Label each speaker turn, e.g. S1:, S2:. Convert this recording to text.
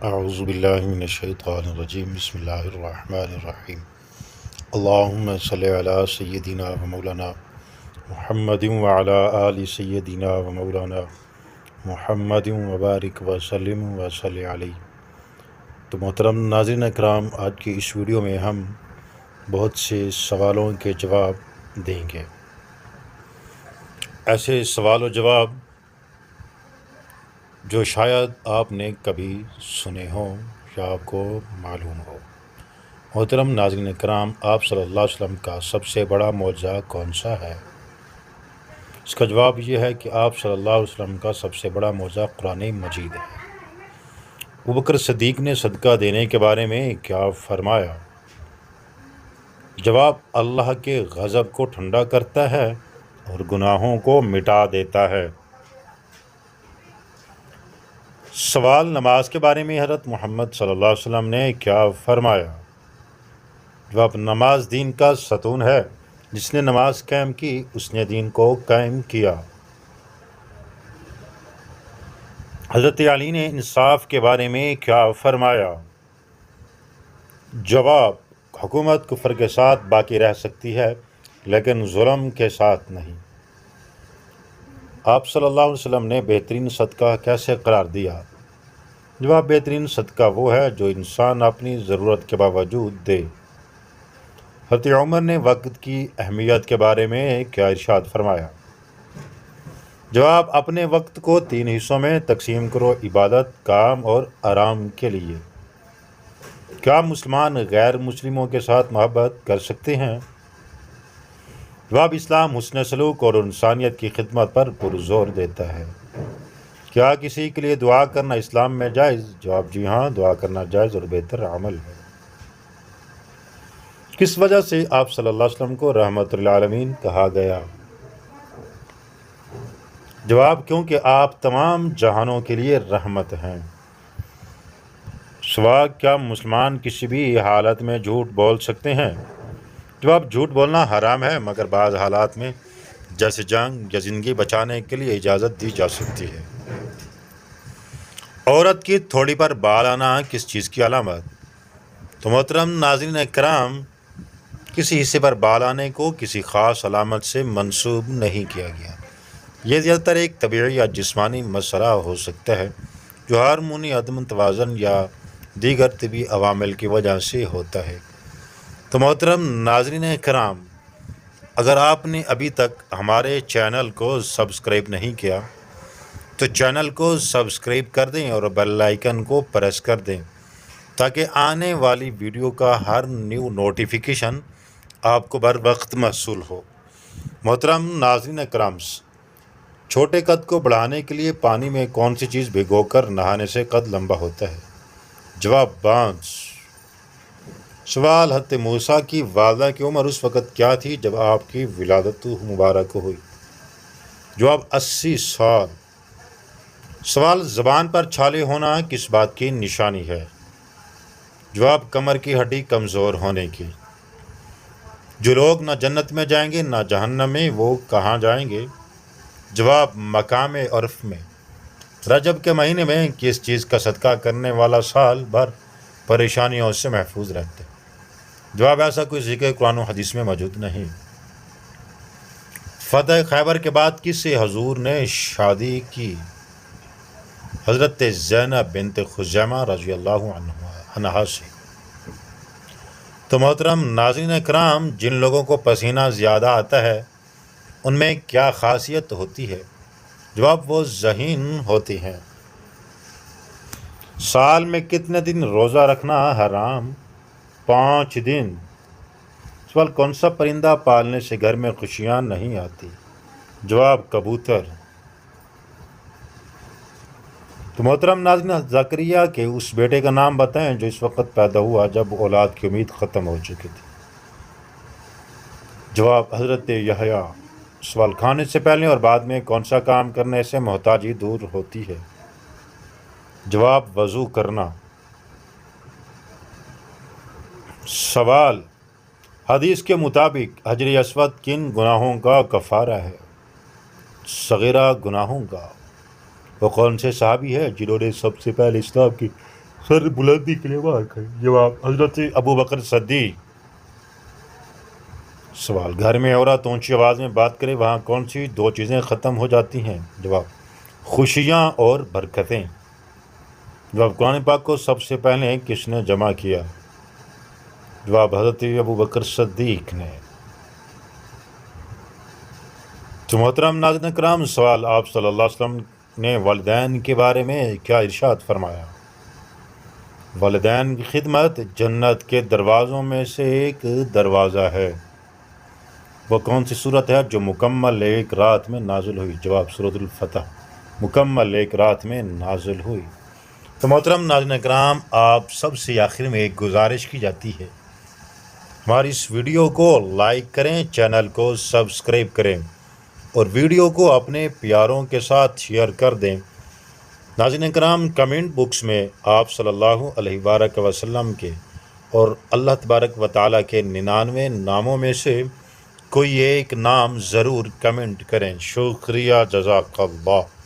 S1: اعوذ باللہ من الشیطان الرجیم بسم اللہ الرحمن الرحیم اللہم صلی علی سیدنا و مولانا محمد وعلی آل سیدنا و مولانا محمد وبارک وسلم وصلی علیہ۔ تو محترم ناظرین اکرام، آج کی اس ویڈیو میں ہم بہت سے سوالوں کے جواب دیں گے۔ ایسے سوال و جواب جو شاید آپ نے کبھی سنے ہوں یا آپ کو معلوم ہو۔ محترم ناظرین کرام، آپ صلی اللہ علیہ وسلم کا سب سے بڑا معجزہ کون سا ہے؟ اس کا جواب یہ ہے کہ آپ صلی اللہ علیہ وسلم کا سب سے بڑا معجزہ قرآن مجید ہے۔ ابوبکر صدیق نے صدقہ دینے کے بارے میں کیا فرمایا؟ جواب: اللہ کے غضب کو ٹھنڈا کرتا ہے اور گناہوں کو مٹا دیتا ہے۔ سوال: نماز کے بارے میں حضرت محمد صلی اللہ علیہ وسلم نے کیا فرمایا؟ جواب: نماز دین کا ستون ہے، جس نے نماز قائم کی اس نے دین کو قائم کیا۔ حضرت علی نے انصاف کے بارے میں کیا فرمایا؟ جواب: حکومت کفر کے ساتھ باقی رہ سکتی ہے لیکن ظلم کے ساتھ نہیں۔ آپ صلی اللہ علیہ وسلم نے بہترین صدقہ کیسے قرار دیا؟ جواب: بہترین صدقہ وہ ہے جو انسان اپنی ضرورت کے باوجود دے۔ حضرت عمر نے وقت کی اہمیت کے بارے میں کیا ارشاد فرمایا؟ جواب: اپنے وقت کو 3 حصوں میں تقسیم کرو، عبادت، کام اور آرام کے لیے۔ کیا مسلمان غیر مسلموں کے ساتھ محبت کر سکتے ہیں؟ جواب: اسلام حسن سلوک اور انسانیت کی خدمت پر پرزور دیتا ہے۔ کیا کسی کے لیے دعا کرنا اسلام میں جائز؟ جواب: جی ہاں، دعا کرنا جائز اور بہتر عمل ہے۔ کس وجہ سے آپ صلی اللہ علیہ وسلم کو رحمت للعالمین کہا گیا؟ جواب: کیونکہ آپ تمام جہانوں کے لیے رحمت ہیں۔ سوال: کیا مسلمان کسی بھی حالت میں جھوٹ بول سکتے ہیں؟ جواب: جھوٹ بولنا حرام ہے، مگر بعض حالات میں جیسے جنگ یا زندگی بچانے کے لیے اجازت دی جا سکتی ہے۔ عورت کی تھوڑی پر بال آنا کس چیز کی علامت؟ تو محترم ناظرین کرام، کسی حصے پر بال آنے کو کسی خاص علامت سے منسوب نہیں کیا گیا۔ یہ زیادہ تر ایک طبیعی یا جسمانی مسئلہ ہو سکتا ہے جو ہارمونی عدم توازن یا دیگر طبی عوامل کی وجہ سے ہوتا ہے۔ تو محترم ناظرین کرام، اگر آپ نے ابھی تک ہمارے چینل کو سبسکرائب نہیں کیا تو چینل کو سبسکرائب کر دیں اور بیل آئیکن کو پریس کر دیں تاکہ آنے والی ویڈیو کا ہر نیو نوٹیفیکیشن آپ کو بر وقت موصول ہو۔ محترم ناظرین کرام، چھوٹے قد کو بڑھانے کے لیے پانی میں کون سی چیز بھگو کر نہانے سے قد لمبا ہوتا ہے؟ جواب: بانس۔ سوال: حضرت موسیٰ کی والدہ کی عمر اس وقت کیا تھی جب آپ کی ولادت مبارک ہوئی؟ جواب: 80 سال۔ سوال: زبان پر چھالے ہونا کس بات کی نشانی ہے؟ جواب: کمر کی ہڈی کمزور ہونے کی۔ جو لوگ نہ جنت میں جائیں گے نہ جہنم میں، وہ کہاں جائیں گے؟ جواب: مقام عرف میں۔ رجب کے مہینے میں کس چیز کا صدقہ کرنے والا سال بھر پریشانیوں سے محفوظ رہتے؟ جواب: ایسا کوئی ذکر قرآن و حدیث میں موجود نہیں۔ فتح خیبر کے بعد کس سے حضور نے شادی کی؟ حضرت زینب بنت خزیمہ رضی اللہ عنہا سے۔ تو محترم ناظرین کرام، جن لوگوں کو پسینہ زیادہ آتا ہے ان میں کیا خاصیت ہوتی ہے؟ جواب: وہ ذہین ہوتی ہیں۔ سال میں کتنے دن روزہ رکھنا حرام؟ 5 دن۔ سوال: کون سا پرندہ پالنے سے گھر میں خوشیاں نہیں آتی؟ جواب: کبوتر۔ تو محترم ناظرین، زکریا کے اس بیٹے کا نام بتائیں جو اس وقت پیدا ہوا جب اولاد کی امید ختم ہو چکی تھی؟ جواب: حضرت یحییٰ۔ سوال: کھانے سے پہلے اور بعد میں کون سا کام کرنے سے محتاجی دور ہوتی ہے؟ جواب: وضو کرنا۔ سوال: حدیث کے مطابق حجر اسود کن گناہوں کا کفارہ ہے؟ صغیرہ گناہوں کا۔ وہ کون سے صحابی ہے جنہوں نے سب سے پہلے اسلام کی سر بلندی کے لیے بات کریں۔ جواب حضرت ابو بکر صدیق۔ سوال، گھر میں عورت اونچی آواز میں بات کرے وہاں کون سی دو چیزیں ختم ہو جاتی ہیں؟ جواب، خوشیاں اور برکتیں۔ جواب، قرآن پاک کو سب سے پہلے کس نے جمع کیا؟ جواب، حضرت ابو بکر صدیق نے۔ تو محترم ناظرین اکرام، سوال، آپ صلی اللہ علیہ وسلم نے والدین کے بارے میں کیا ارشاد فرمایا؟ والدین کی خدمت جنت کے دروازوں میں سے ایک دروازہ ہے۔ وہ کون سی صورت ہے جو مکمل ایک رات میں نازل ہوئی؟ جواب، سورۃ الفتح مکمل ایک رات میں نازل ہوئی۔ تو محترم ناظرین اکرام، آپ سب سے آخر میں ایک گزارش کی جاتی ہے، ہماری اس ویڈیو کو لائک کریں، چینل کو سبسکرائب کریں اور ویڈیو کو اپنے پیاروں کے ساتھ شیئر کر دیں۔ ناظرین اکرام، کمنٹ باکس میں آپ صلی اللہ علیہ وآلہ وسلم کے اور اللہ تبارک و تعالیٰ کے 99 ناموں میں سے کوئی ایک نام ضرور کمنٹ کریں۔ شکریہ، جزاک اللہ۔